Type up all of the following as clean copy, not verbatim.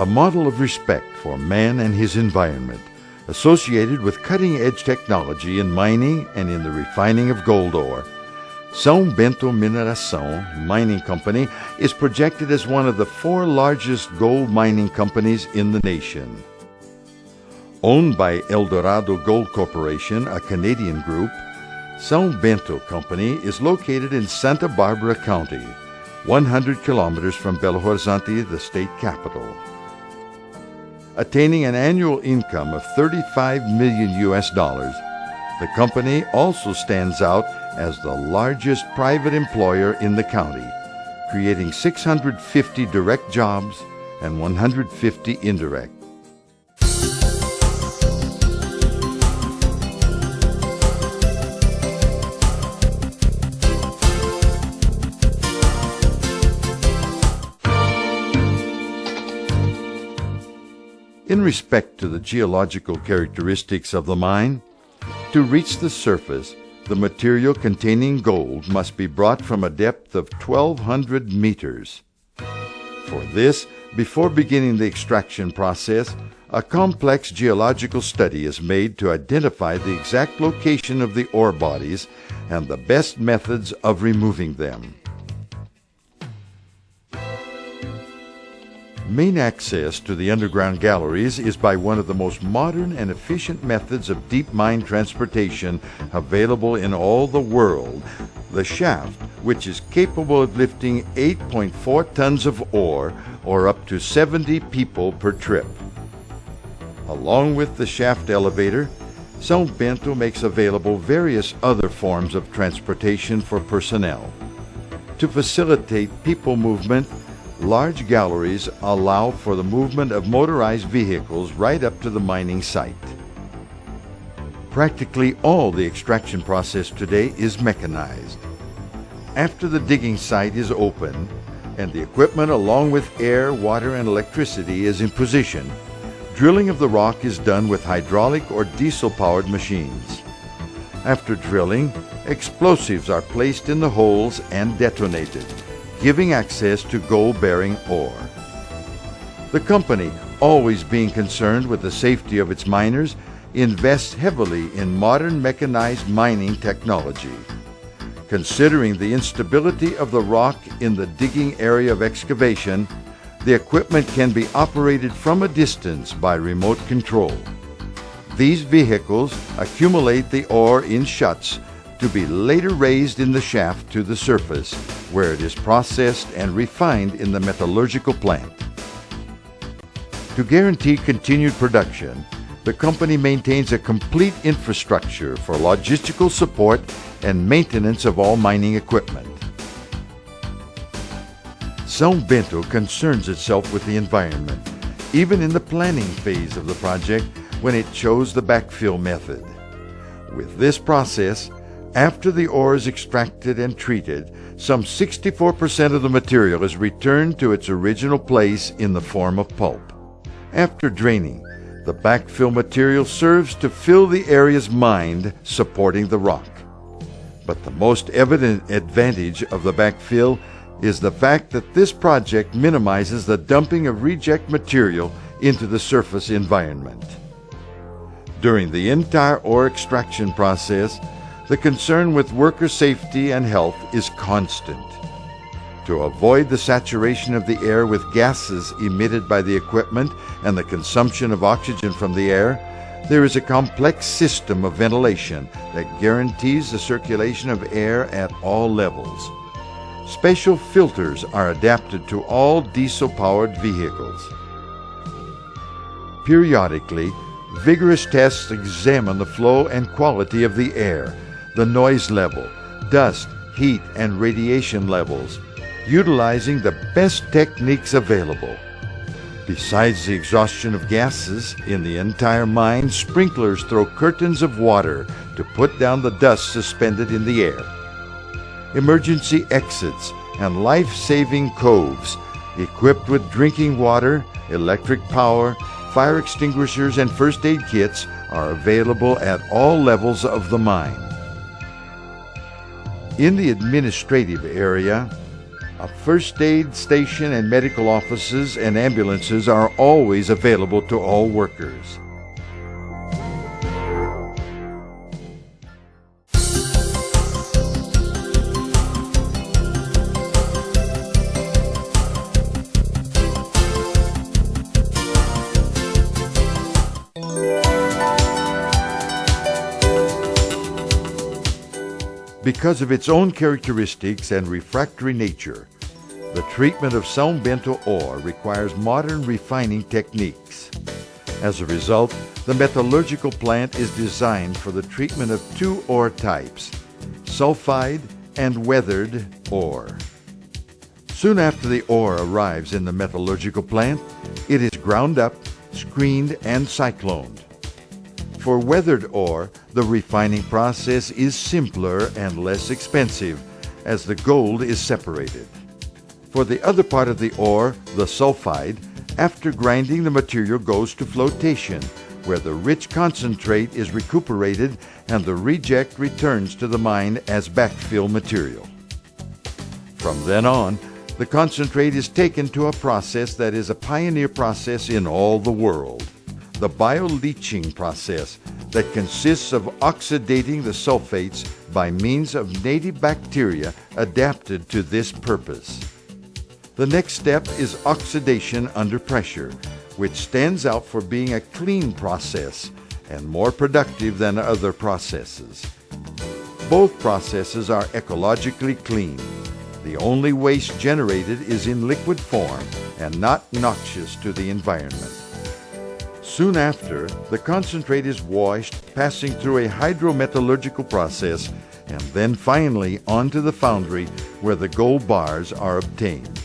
a model of respect for man and his environment, associated with cutting-edge technology in mining and in the refining of gold ore. São Bento Mining Company is projected as one of the 4 largest gold mining companies in the nation. Owned by Eldorado Gold Corporation, a Canadian group, São Bento Company is located in Santa Barbara County, 100 kilometers from Belo Horizonte, the state capital. Attaining an annual income of $35 million, the company also stands out as the largest private employer in the county, creating 650 direct jobs and 150 indirect. In respect to the geological characteristics of the mine, to reach the surface, the material containing gold must be brought from a depth of 1,200 meters. For this, before beginning the extraction process, a complex geological study is made to identify the exact location of the ore bodies and the best methods of removing them. Main access to the underground galleries is by one of the most modern and efficient methods of deep mine transportation available in all the world, the shaft, which is capable of lifting 8.4 tons of ore, or up to 70 people per trip. Along with the shaft elevator, São Bento makes available various other forms of transportation for personnel. To facilitate people movement, large galleries allow for the movement of motorized vehicles right up to the mining site. Practically all the extraction process today is mechanized. After the digging site is open and the equipment along with air, water, and electricity is in position, drilling of the rock is done with hydraulic or diesel-powered machines. After drilling, explosives are placed in the holes and detonated, giving access to gold-bearing ore. The company, always being concerned with the safety of its miners, invests heavily in modern mechanized mining technology. Considering the instability of the rock in the digging area of excavation, the equipment can be operated from a distance by remote control. These vehicles accumulate the ore in shuts to be later raised in the shaft to the surface, where it is processed and refined in the metallurgical plant. To guarantee continued production, the company maintains a complete infrastructure for logistical support and maintenance of all mining equipment. São Bento concerns itself with the environment, even in the planning phase of the project when it chose the backfill method. With this process, after the ore is extracted and treated, some 64% of the material is returned to its original place in the form of pulp. After draining, the backfill material serves to fill the areas mined supporting the rock. But the most evident advantage of the backfill is the fact that this project minimizes the dumping of reject material into the surface environment. During the entire ore extraction process, the concern with worker safety and health is constant. To avoid the saturation of the air with gases emitted by the equipment and the consumption of oxygen from the air, there is a complex system of ventilation that guarantees the circulation of air at all levels. Special filters are adapted to all diesel-powered vehicles. Periodically, vigorous tests examine the flow and quality of the air, the noise level, dust, heat, and radiation levels, utilizing the best techniques available. Besides the exhaustion of gases in the entire mine, sprinklers throw curtains of water to put down the dust suspended in the air. Emergency exits and life-saving coves, equipped with drinking water, electric power, fire extinguishers, and first aid kits, are available at all levels of the mine. In the administrative area, A first aid station and medical offices and ambulances are always available to all workers. Because of its own characteristics and refractory nature, the treatment of São Bento ore requires modern refining techniques. As a result, the metallurgical plant is designed for the treatment of two ore types, sulfide and weathered ore. Soon after the ore arrives in the metallurgical plant, it is ground up, screened, and cycloned. For weathered ore, the refining process is simpler and less expensive, as the gold is separated. For the other part of the ore, the sulfide, after grinding the material goes to flotation, where the rich concentrate is recuperated and the reject returns to the mine as backfill material. From then on, the concentrate is taken to a process that is a pioneer process in all the world, the bioleaching process, that consists of oxidating the sulfates by means of native bacteria adapted to this purpose. The next step is oxidation under pressure, which stands out for being a clean process and more productive than other processes. Both processes are ecologically clean. The only waste generated is in liquid form and not noxious to the environment. Soon after, the concentrate is washed, passing through a hydrometallurgical process, and then finally onto the foundry where the gold bars are obtained.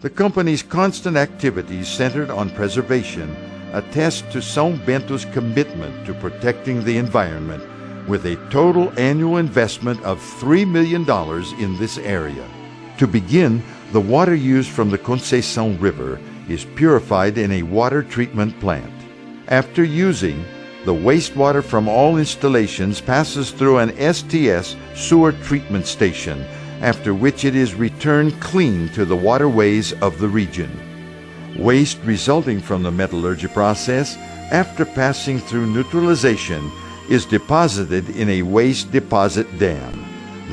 The company's constant activities centered on preservation attest to São Bento's commitment to protecting the environment, with a total annual investment of $3 million in this area. To begin, the water used from the Conceição River is purified in a water treatment plant. After using, the wastewater from all installations passes through an STS sewer treatment station, after which it is returned clean to the waterways of the region. Waste resulting from the metallurgy process, after passing through neutralization, is deposited in a waste deposit dam.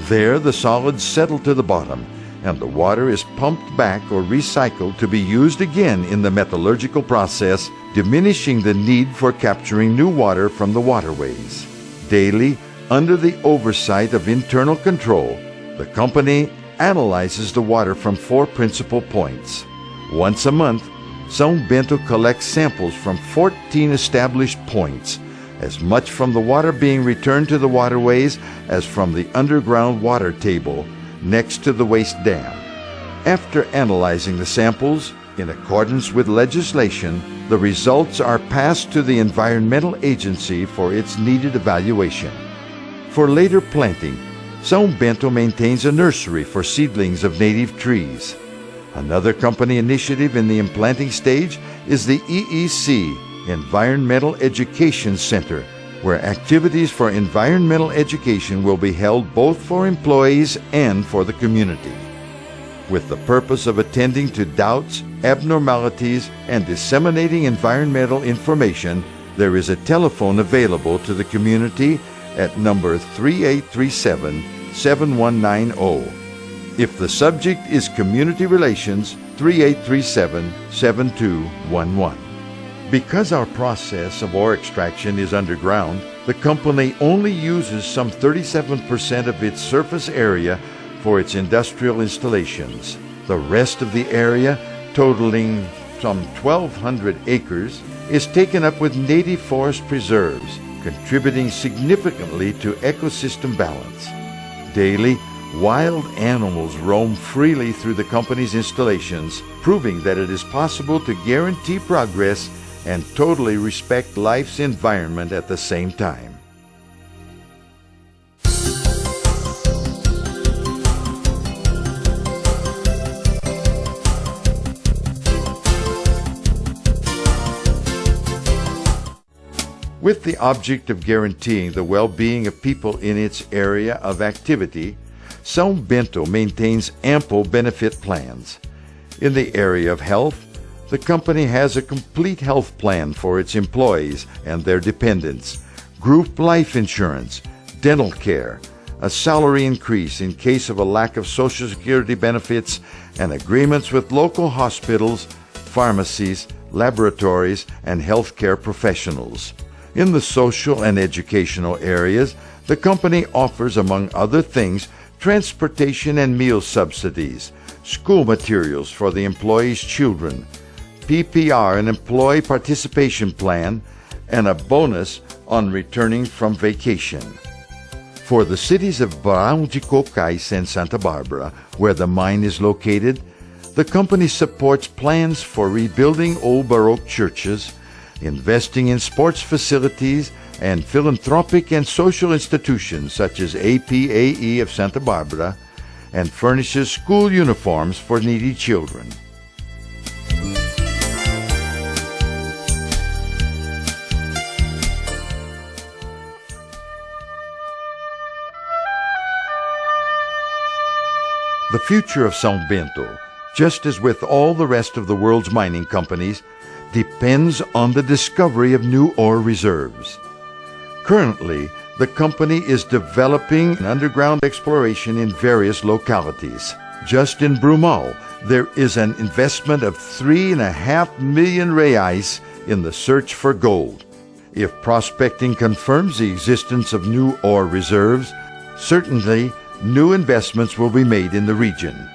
There the solids settle to the bottom, and the water is pumped back or recycled to be used again in the metallurgical process, diminishing the need for capturing new water from the waterways. Daily, under the oversight of internal control, the company analyzes the water from 4 principal points. Once a month, São Bento collects samples from 14 established points, as much from the water being returned to the waterways as from the underground water table next to the waste dam. After analyzing the samples, in accordance with legislation, the results are passed to the Environmental Agency for its needed evaluation. For later planting, São Bento maintains a nursery for seedlings of native trees. Another company initiative in the implanting stage is the EEC, Environmental Education Center, where activities for environmental education will be held both for employees and for the community. With the purpose of attending to doubts, abnormalities, and disseminating environmental information, there is a telephone available to the community at number 3837-7190. If the subject is Community Relations, 3837-7211. Because our process of ore extraction is underground, the company only uses some 37% of its surface area for its industrial installations. The rest of the area, totaling some 1,200 acres, is taken up with native forest preserves, contributing significantly to ecosystem balance. Daily, wild animals roam freely through the company's installations, proving that it is possible to guarantee progress and totally respect life's environment at the same time. With the object of guaranteeing the well-being of people in its area of activity, São Bento maintains ample benefit plans. In the area of health, the company has a complete health plan for its employees and their dependents, group life insurance, dental care, a salary increase in case of a lack of Social Security benefits, and agreements with local hospitals, pharmacies, laboratories, and healthcare professionals. In the social and educational areas, the company offers, among other things, transportation and meal subsidies, school materials for the employees' children, PPR, an employee participation plan, and a bonus on returning from vacation. For the cities of Barão de Cocais and Santa Barbara, where the mine is located, the company supports plans for rebuilding old Baroque churches, investing in sports facilities, and philanthropic and social institutions such as APAE of Santa Barbara, and furnishes school uniforms for needy children. The future of São Bento, just as with all the rest of the world's mining companies, depends on the discovery of new ore reserves. Currently, the company is developing an underground exploration in various localities. Just in Brumal, there is an investment of 3.5 million reais in the search for gold. If prospecting confirms the existence of new ore reserves, certainly new investments will be made in the region.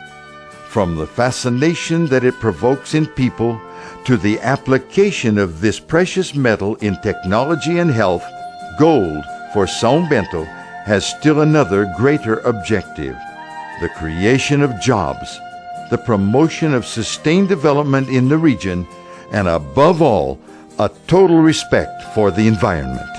From the fascination that it provokes in people to the application of this precious metal in technology and health, gold for São Bento has still another greater objective: the creation of jobs, the promotion of sustained development in the region, and above all, a total respect for the environment.